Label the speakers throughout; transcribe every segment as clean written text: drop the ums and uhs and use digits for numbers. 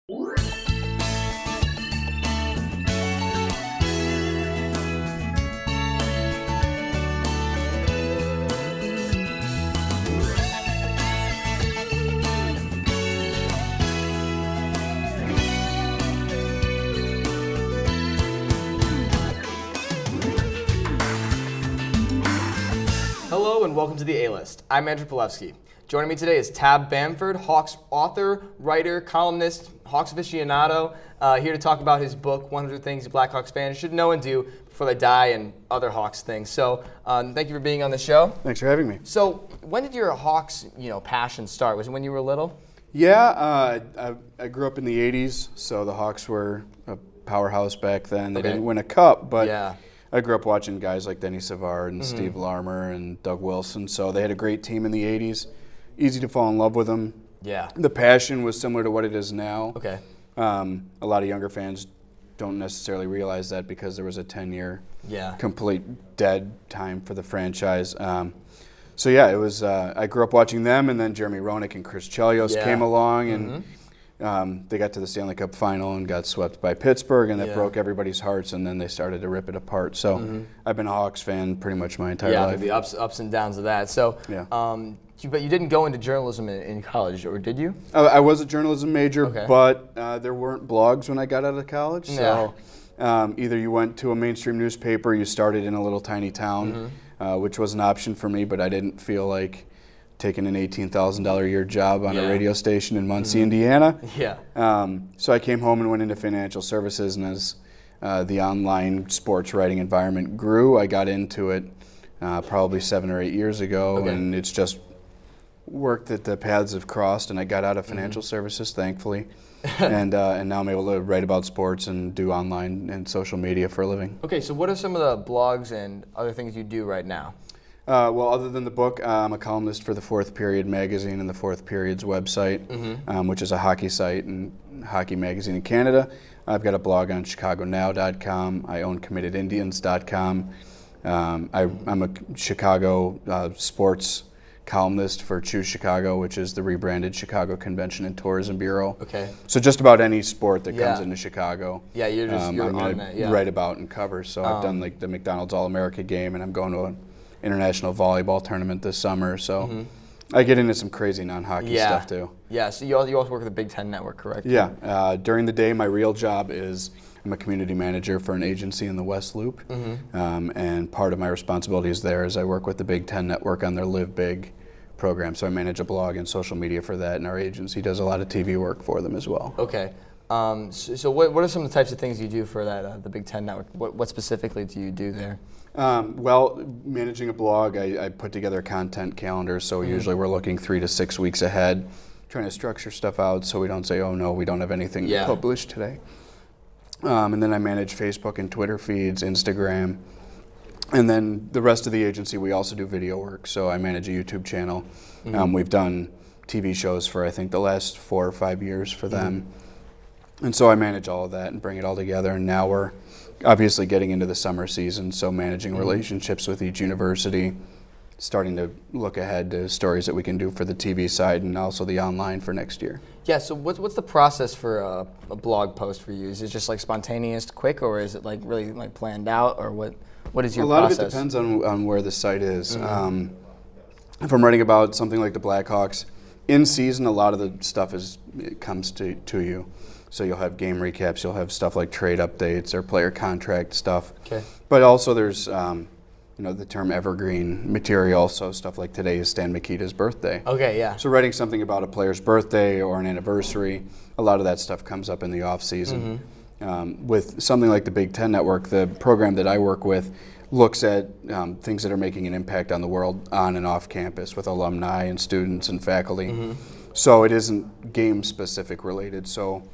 Speaker 1: Hello and welcome to the A-List. I'm Andrew Pilewski. Joining me today is Tab Bamford, Hawks author, writer, columnist, Hawks aficionado, here to talk about his book, 100 Things Blackhawks Fans Should Know and Do Before They Die, and other Hawks things. So thank you for being on the show.
Speaker 2: Thanks for having me.
Speaker 1: So when did your Hawks passion start? Was it when you were little?
Speaker 2: Yeah, I grew up in the 80s, so the Hawks were a powerhouse back then. They didn't win a cup, but
Speaker 1: Yeah.
Speaker 2: I grew up watching guys like Denny Savard and Steve Larmer and Doug Wilson, so they had a great team in the 80s. Easy to fall in love with them.
Speaker 1: Yeah.
Speaker 2: The passion was similar to what it is now.
Speaker 1: Okay.
Speaker 2: A lot of younger fans don't necessarily realize that because there was a 10-year complete dead time for the franchise. So yeah, it was. I grew up watching them, and then Jeremy Roenick and Chris Chelios came along, and they got to the Stanley Cup final and got swept by Pittsburgh, and that broke everybody's hearts, and then they started to rip it apart. So I've been a Hawks fan pretty much my entire life.
Speaker 1: Yeah, the ups and downs of that. So, but you didn't go into journalism in college, or did you?
Speaker 2: I was a journalism major, but there weren't blogs when I got out of college. So either you went to a mainstream newspaper, you started in a little tiny town, which was an option for me, but I didn't feel like taking an $18,000 a year job on a radio station in Muncie, Indiana.
Speaker 1: Yeah.
Speaker 2: So I came home and went into financial services, and as the online sports writing environment grew, I got into it probably 7 or 8 years ago, and it's just worked that the paths have crossed, and I got out of financial services, thankfully, and now I'm able to write about sports and do online and social media for a living.
Speaker 1: Okay, so what are some of the blogs and other things you do right now?
Speaker 2: Well, other than the book, I'm a columnist for the Fourth Period magazine and the Fourth Period's website, which is a hockey site and hockey magazine in Canada. I've got a blog on ChicagoNow.com. I own CommittedIndians.com. I'm a Chicago sports columnist for Choose Chicago, which is the rebranded Chicago Convention and Tourism Bureau.
Speaker 1: Okay.
Speaker 2: So just about any sport that comes into Chicago,
Speaker 1: you're
Speaker 2: I'm
Speaker 1: on
Speaker 2: going
Speaker 1: that.
Speaker 2: to write about and cover. So I've done like the McDonald's All-America game, and I'm going to an international volleyball tournament this summer. So I get into some crazy non-hockey stuff too.
Speaker 1: Yeah, so you also work with the Big Ten Network, correct?
Speaker 2: Yeah. During the day, my real job is I'm a community manager for an agency in the West Loop. And part of my responsibilities there is I work with the Big Ten Network on their Live Big program. So I manage a blog and social media for that, and our agency does a lot of TV work for them as well.
Speaker 1: Okay. So what are some of the types of things you do for that the Big Ten Network? What specifically do you do there?
Speaker 2: Well, managing a blog, I put together a content calendar, so usually we're looking 3 to 6 weeks ahead, trying to structure stuff out so we don't say, oh no, we don't have anything published today. And then I manage Facebook and Twitter feeds, Instagram, and then the rest of the agency, we also do video work, so I manage a YouTube channel. We've done TV shows for I think the last 4 or 5 years for them. And so I manage all of that and bring it all together, and now we're obviously getting into the summer season, so managing relationships with each university, starting to look ahead to stories that we can do for the TV side and also the online for next year.
Speaker 1: Yeah, so what's the process for a blog post for you? Is it just like spontaneous, quick, or is it like really like planned out, or what is your process?
Speaker 2: A lot of it depends on where the site is. If I'm writing about something like the Blackhawks, in season, a lot of the stuff comes to you. So you'll have game recaps, you'll have stuff like trade updates or player contract stuff.
Speaker 1: Okay.
Speaker 2: But also there's the term evergreen material, so stuff like today is Stan Mikita's birthday.
Speaker 1: Okay, yeah.
Speaker 2: So writing something about a player's birthday or an anniversary, a lot of that stuff comes up in the off season. With something like the Big Ten Network, the program that I work with looks at things that are making an impact on the world on and off campus with alumni and students and faculty. So it isn't game specific related. So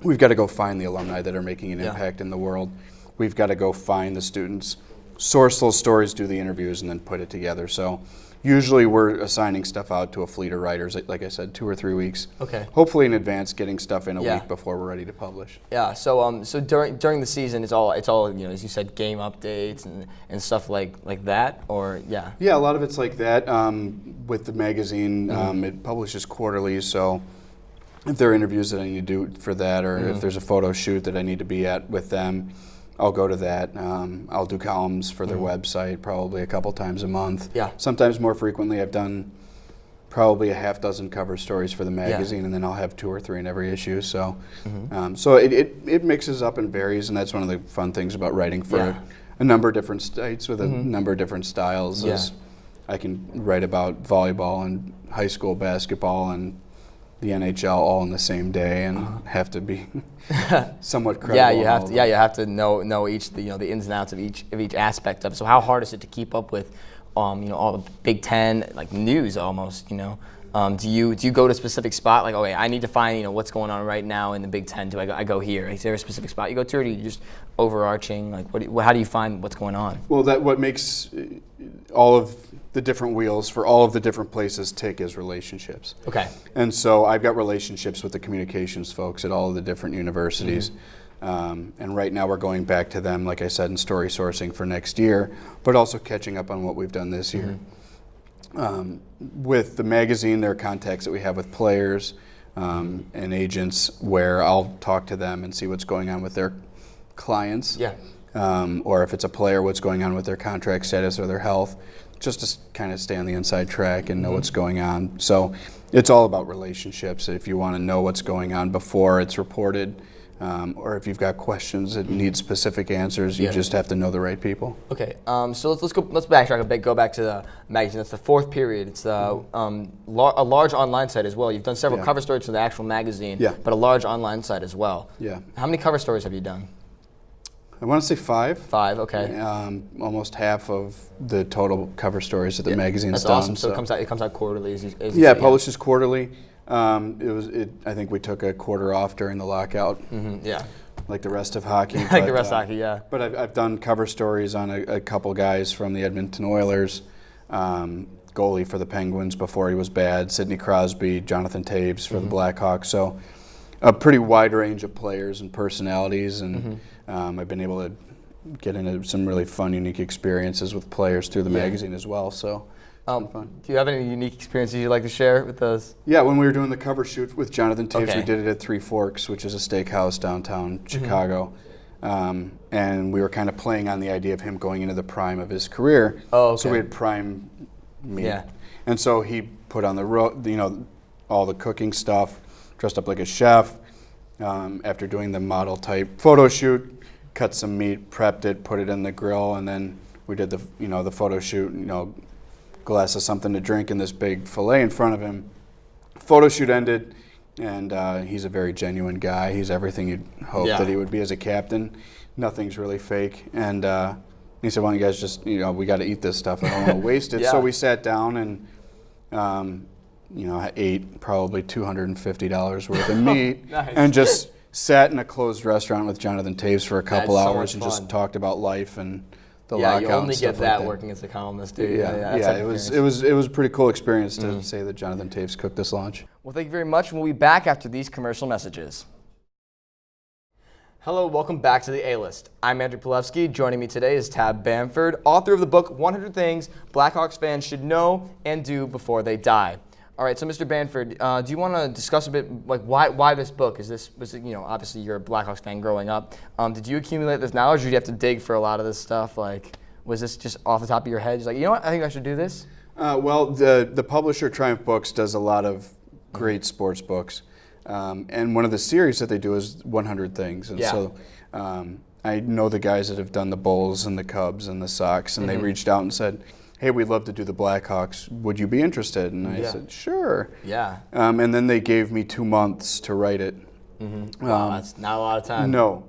Speaker 2: we've got to go find the alumni that are making an impact in the world. We've got to go find the students, source those stories, do the interviews, and then put it together. So usually we're assigning stuff out to a fleet of writers, like I said, 2 or 3 weeks.
Speaker 1: Okay.
Speaker 2: Hopefully in advance, getting stuff in a week before we're ready to publish.
Speaker 1: Yeah. So during the season, it's all as you said, game updates and stuff like that, or
Speaker 2: Yeah, a lot of it's like that. With the magazine, it publishes quarterly, so if there are interviews that I need to do for that, or if there's a photo shoot that I need to be at with them, I'll go to that. I'll do columns for their website probably a couple times a month.
Speaker 1: Yeah.
Speaker 2: Sometimes more frequently. I've done probably a half dozen cover stories for the magazine, and then I'll have 2 or 3 in every issue. So, so it mixes up and varies, and that's one of the fun things about writing for a number of different states with a number of different styles. Is I can write about volleyball and high school basketball and the NHL all in the same day, and have to be somewhat credible.
Speaker 1: Yeah, you have to. Yeah, you have to know each the ins and outs of each aspect of it. So how hard is it to keep up with, all the Big Ten news almost? Do you go to a specific spot like, okay, I need to find what's going on right now in the Big Ten? Do I go here? Is there a specific spot you go to, or do you just overarching? How do you find what's going on?
Speaker 2: Well, what makes all of the different wheels for all of the different places tick is relationships.
Speaker 1: Okay.
Speaker 2: And so I've got relationships with the communications folks at all of the different universities. And right now we're going back to them, like I said, in story sourcing for next year, but also catching up on what we've done this year. With the magazine, there are contacts that we have with players and agents where I'll talk to them and see what's going on with their clients.
Speaker 1: Yeah.
Speaker 2: Or if it's a player, what's going on with their contract status or their health, just to kind of stay on the inside track and know what's going on. So it's all about relationships. If you want to know what's going on before it's reported, or if you've got questions that need specific answers, you just have to know the right people.
Speaker 1: Okay, so let's backtrack a bit. Go back to the magazine. That's the 4th period. It's a large online site as well. You've done several cover stories for the actual magazine, but a large online site as well.
Speaker 2: Yeah.
Speaker 1: How many cover stories have you done?
Speaker 2: I want to say 5.
Speaker 1: 5, okay.
Speaker 2: Almost half of the total cover stories that the magazine's
Speaker 1: That's
Speaker 2: done.
Speaker 1: awesome. So it comes out quarterly, as you
Speaker 2: it publishes quarterly. I think we took a quarter off during the lockout.
Speaker 1: Yeah.
Speaker 2: Like the rest of hockey.
Speaker 1: Like the rest of hockey, yeah.
Speaker 2: But I've done cover stories on a couple guys from the Edmonton Oilers, goalie for the Penguins before he was bad, Sidney Crosby, Jonathan Toews for the Blackhawks. So a pretty wide range of players and personalities, and I've been able to get into some really fun, unique experiences with players through the magazine as well. So fun.
Speaker 1: Do you have any unique experiences you'd like to share with us?
Speaker 2: Yeah, when we were doing the cover shoot with Jonathan Toews, we did it at Three Forks, which is a steakhouse downtown Chicago. And we were kind of playing on the idea of him going into the prime of his career.
Speaker 1: Oh, okay.
Speaker 2: So we had prime meat.
Speaker 1: Yeah.
Speaker 2: And so he put on all the cooking stuff, dressed up like a chef. After doing the model type photo shoot, cut some meat, prepped it, put it in the grill, and then we did the photo shoot, glass of something to drink and this big fillet in front of him. Photo shoot ended, and he's a very genuine guy. He's everything you'd hope that he would be as a captain. Nothing's really fake. And he said, "Why don't you guys just, we got to eat this stuff. I don't want to waste it." So we sat down and, I ate probably $250 worth of meat, and just sat in a closed restaurant with Jonathan Toews for a couple hours and just talked about life and the lockout.
Speaker 1: You only get that
Speaker 2: like
Speaker 1: working as a columnist, dude.
Speaker 2: It was a pretty cool experience to say that Jonathan Toews cooked this lunch.
Speaker 1: Well, thank you very much. We'll be back after these commercial messages. Hello, welcome back to the A-List. I'm Andrew Pilewski. Joining me today is Tab Bamford, author of the book 100 Things Blackhawks Fans Should Know and Do Before They Die. All right, so Mr. Bamford, do you want to discuss a bit why this book? Was it, obviously you're a Blackhawks fan growing up. Did you accumulate this knowledge, or did you have to dig for a lot of this stuff? Was this just off the top of your head? Just you know what, I think I should do this?
Speaker 2: Well, the publisher Triumph Books does a lot of great sports books. And one of the series that they do is 100 Things. And so I know the guys that have done the Bulls and the Cubs and the Sox, and they reached out and said, "Hey, we'd love to do the Blackhawks. Would you be interested?" And I said, "Sure."
Speaker 1: Yeah.
Speaker 2: And then they gave me 2 months to write it.
Speaker 1: Wow, that's not a lot of time.
Speaker 2: No.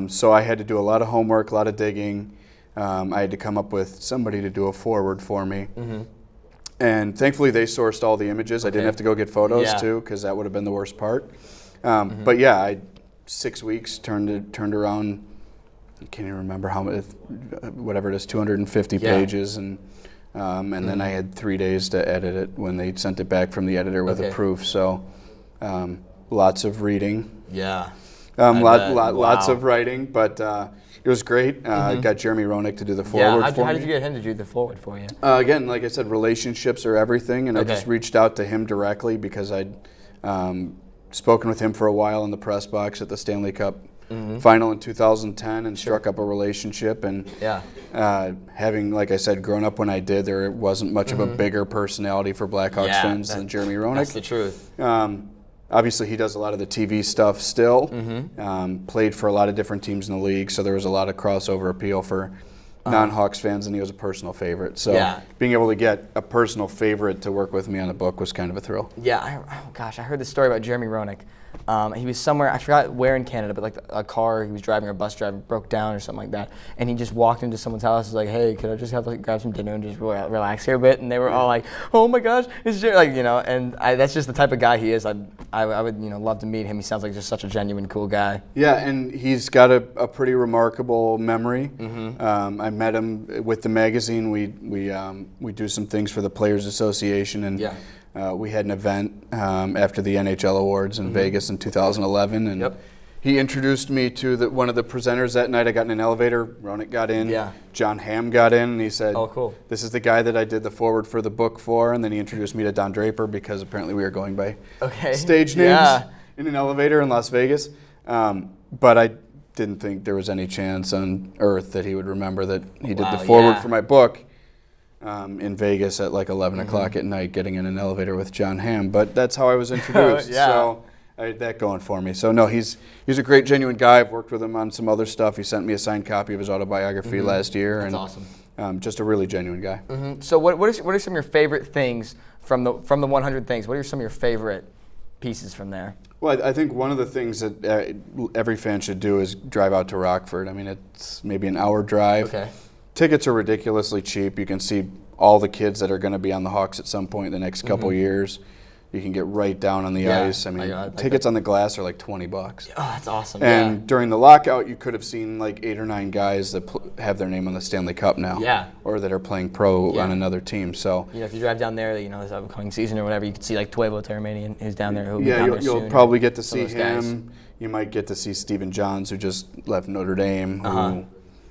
Speaker 2: So I had to do a lot of homework, a lot of digging. I had to come up with somebody to do a foreword for me. And thankfully, they sourced all the images. I didn't have to go get photos, too, because that would have been the worst part. But yeah, 6 weeks turned around. I can't even remember how much, whatever it is, 250 pages, and then I had 3 days to edit it when they sent it back from the editor with a proof. So lots of reading.
Speaker 1: Yeah.
Speaker 2: Lots of writing, but it was great. Got Jeremy Roenick to do the foreword for me.
Speaker 1: How did you get him to do the foreword for you?
Speaker 2: Again, like I said, relationships are everything, and I just reached out to him directly because I'd spoken with him for a while in the press box at the Stanley Cup final in 2010 and struck up a relationship. And having, like I said, grown up when I did, there wasn't much of a bigger personality for Blackhawks fans than Jeremy Roenick.
Speaker 1: That's the truth.
Speaker 2: Obviously, he does a lot of the TV stuff still. Played for a lot of different teams in the league, so there was a lot of crossover appeal for non-Hawks fans, and he was a personal favorite. So being able to get a personal favorite to work with me on a book was kind of a thrill.
Speaker 1: Yeah, I heard this story about Jeremy Roenick. He was somewhere, I forgot where in Canada, but like a car he was driving or a bus driver broke down or something like that. And he just walked into someone's house and was like, hey, could I just have grab some dinner and just relax here a bit? And they were all like, oh my gosh, it's Jeremy, and that's just the type of guy he is. I would love to meet him. He sounds like just such a genuine, cool guy.
Speaker 2: Yeah, and he's got a pretty remarkable memory. I met him with the magazine. We do some things for the Players Association, and we had an event after the NHL Awards in Vegas in 2011, and he introduced me to one of the presenters that night. I got in an elevator. Roenick got in. John Hamm got in, and he said, "Oh, cool. This is the guy that I did the foreword for the book for." And then he introduced me to Don Draper because apparently we were going by stage names in an elevator in Las Vegas. But I didn't think there was any chance on earth that he would remember that he did the foreword for my book. In Vegas at like 11 o'clock at night, getting in an elevator with John Hamm. But that's how I was introduced. So I had that going for me. So no, he's a great, genuine guy. I've worked with him on some other stuff. He sent me a signed copy of his autobiography last year.
Speaker 1: That's awesome.
Speaker 2: Just a really genuine guy.
Speaker 1: So what are some of your favorite things from the 100 things? What are some of your favorite pieces from there?
Speaker 2: Well, I think one of the things that every fan should do is drive out to Rockford. I mean, it's maybe an hour drive. Tickets are ridiculously cheap. You can see all the kids that are going to be on the Hawks at some point in the next couple years. You can get right down on the ice. I mean, tickets on the glass are like $20. Oh,
Speaker 1: that's awesome.
Speaker 2: And during the lockout, you could have seen like 8 or 9 guys that have their name on the Stanley Cup now. Or that are playing pro on another team. So
Speaker 1: if you drive down there, this upcoming season or whatever, you can see like Tuevo Terramanian who's down there.
Speaker 2: You'll probably get to see him. You might get to see Stephen Johns, who just left Notre Dame.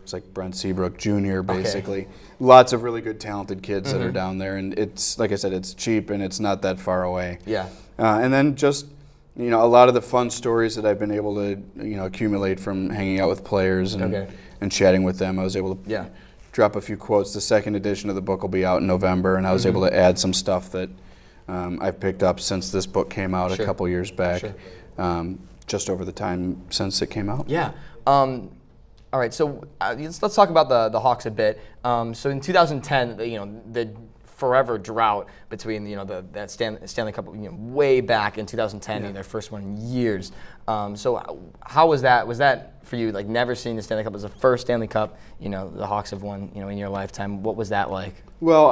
Speaker 2: It's like Brent Seabrook Jr. basically. Lots of really good, talented kids that are down there, and it's like I said, it's cheap and it's not that far away. And then just a lot of the fun stories that I've been able to accumulate from hanging out with players and chatting with them. I was able to drop a few quotes. The second edition of the book will be out in November, and I was able to add some stuff that I've picked up since this book came out a couple years back, just over the time since it came out.
Speaker 1: All right, so let's talk about the Hawks a bit. So in 2010, the forever drought between that Stanley Cup, way back in 2010, their first one in years. So how was that? Was that for you, like never seeing the Stanley Cup? It was the first Stanley Cup the Hawks have won in your lifetime. What was that like?
Speaker 2: Well,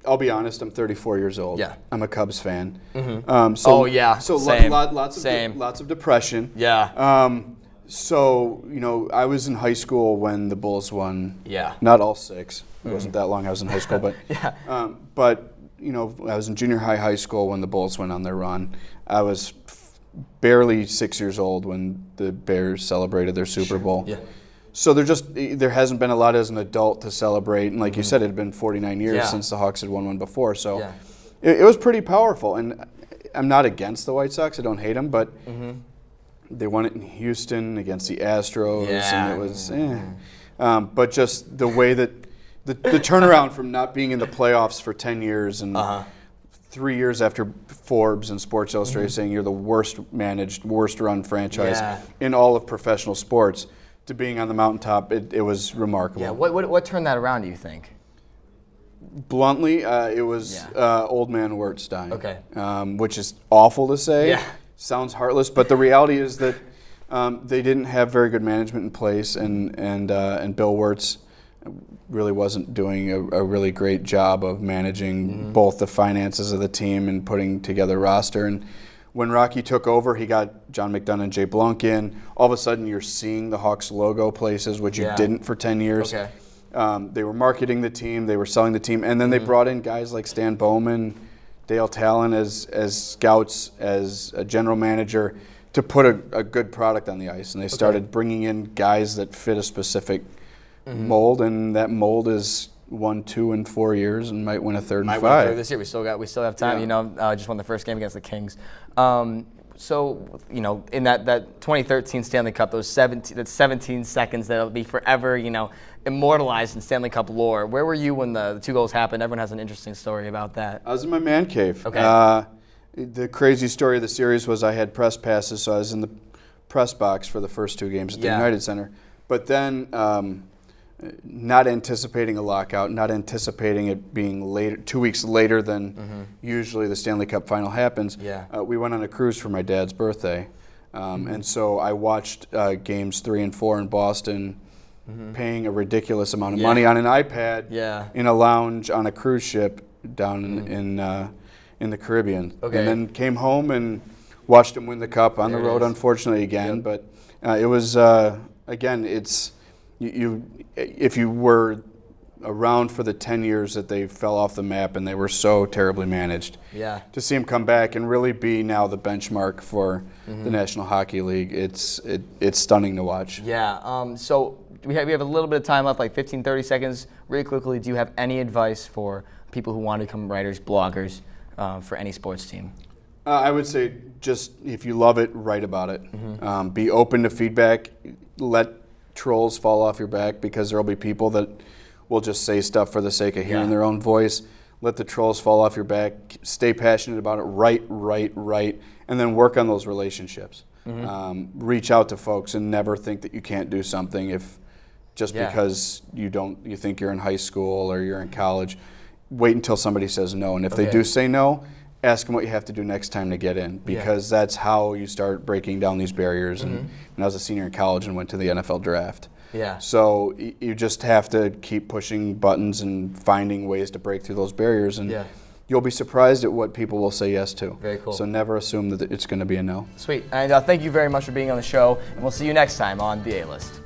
Speaker 2: I'll be honest, I'm 34 years old. I'm a Cubs fan. So
Speaker 1: same.
Speaker 2: Lots of depression. So, I was in high school when the Bulls won. Not all 6. It wasn't that long I was in high school, but I was in junior high school when the Bulls went on their run. I was barely 6 years old when the Bears celebrated their Super Bowl. So there hasn't been a lot as an adult to celebrate, and like you said, it had been 49 years since the Hawks had won one before. So it was pretty powerful, and I'm not against the White Sox. I don't hate them, but they won it in Houston against the Astros, and it was, but just the way that the turnaround from not being in the playoffs for 10 years and 3 years after Forbes and Sports Illustrated saying you're the worst managed, worst run franchise in all of professional sports, to being on the mountaintop, it was remarkable.
Speaker 1: What turned that around, do you think?
Speaker 2: Bluntly, it was old man Wirtz dying, which is awful to say. Sounds heartless, but the reality is that they didn't have very good management in place, and Bill Wirtz really wasn't doing a really great job of managing both the finances of the team and putting together a roster. And when Rocky took over, he got John McDonough and Jay Blunk in. All of a sudden, you're seeing the Hawks logo places, which you didn't for 10 years. They were marketing the team, they were selling the team, and then they brought in guys like Stan Bowman, Dale Talon as scouts, as a general manager, to put a good product on the ice. And they started bringing in guys that fit a specific mold, and that mold is won 2 in 4 years and might win a third in 5.
Speaker 1: Might win a third this year. We still have time.
Speaker 2: Yeah.
Speaker 1: Just won the first game against the Kings. So, in that 2013 Stanley Cup, that's 17 seconds that'll be forever, immortalized in Stanley Cup lore. Where were you when the 2 goals happened? Everyone has an interesting story about that.
Speaker 2: I was in my man cave.
Speaker 1: Okay.
Speaker 2: The crazy story of the series was I had press passes, so I was in the press box for the first 2 games at the United Center. But then, not anticipating a lockout, not anticipating it being later, 2 weeks later than usually the Stanley Cup final happens, we went on a cruise for my dad's birthday. And so I watched games 3 and 4 in Boston, paying a ridiculous amount of money on an iPad in a lounge on a cruise ship down in the Caribbean.
Speaker 1: Okay.
Speaker 2: And then came home and watched them win the Cup on the road, unfortunately, again. But it was, again, it's if you were around for the 10 years that they fell off the map and they were so terribly managed, to see them come back and really be now the benchmark for the National Hockey League, it's stunning to watch.
Speaker 1: Yeah. So we have a little bit of time left, like 15, 30 seconds. Really quickly, do you have any advice for people who want to become writers, bloggers, for any sports team?
Speaker 2: I would say just if you love it, write about it. Be open to feedback. Let trolls fall off your back, because there will be people that will just say stuff for the sake of hearing their own voice. Let the trolls fall off your back. Stay passionate about it. Write, and then work on those relationships. Reach out to folks and never think that you can't do something because you think you're in high school or you're in college. Wait until somebody says no, and if they do say no, ask them what you have to do next time to get in, because that's how you start breaking down these barriers. And I was a senior in college and went to the NFL draft. So you just have to keep pushing buttons and finding ways to break through those barriers, and you'll be surprised at what people will say yes to.
Speaker 1: Very cool.
Speaker 2: So never assume that it's going to be a no.
Speaker 1: Sweet. And thank you very much for being on the show, and we'll see you next time on The A-List.